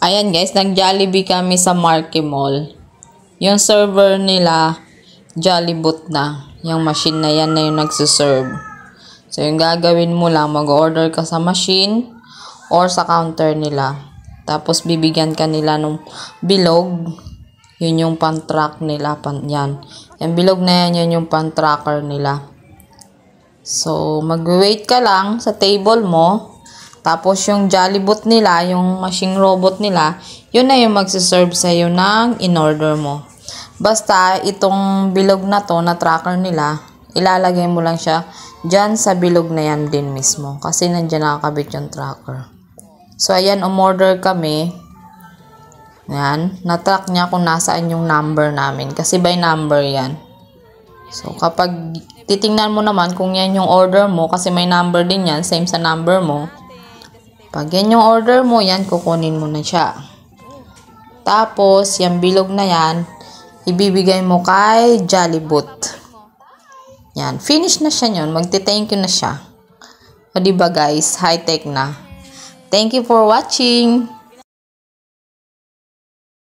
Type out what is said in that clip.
Ayan guys, nag-Jollibee kami sa Marquee Mall. Yung server nila, Jollibot na. Yung machine na yan na yung nagsiserve. So, yung gagawin mo lang, mag-order ka sa machine or sa counter nila. Tapos, bibigyan ka nila ng bilog. Yun yung pan-track nila. Yan. Yung bilog na yan, yun yung pan-tracker nila. So, mag-wait ka lang sa table mo. Tapos, yung Jollibot nila, yung machine robot nila, yun na yung magsiserve sa'yo ng in-order mo. Basta, itong bilog na to, na tracker nila, ilalagay mo lang siya dyan sa bilog na yan din mismo. Kasi nandyan nakakabit yung tracker. So, ayan, umorder kami. Ayan, na-track niya kung nasaan yung number namin. Kasi by number yan. So, kapag titingnan mo naman kung yan yung order mo, kasi may number din yan, same sa number mo. Pag yan yung order mo, yan, kukunin mo na siya. Tapos, yung bilog na yan, ibibigay mo kay Jollibot. Yan, finish na siya yun. Magte-thank you na siya. O diba guys, high-tech na. Thank you for watching!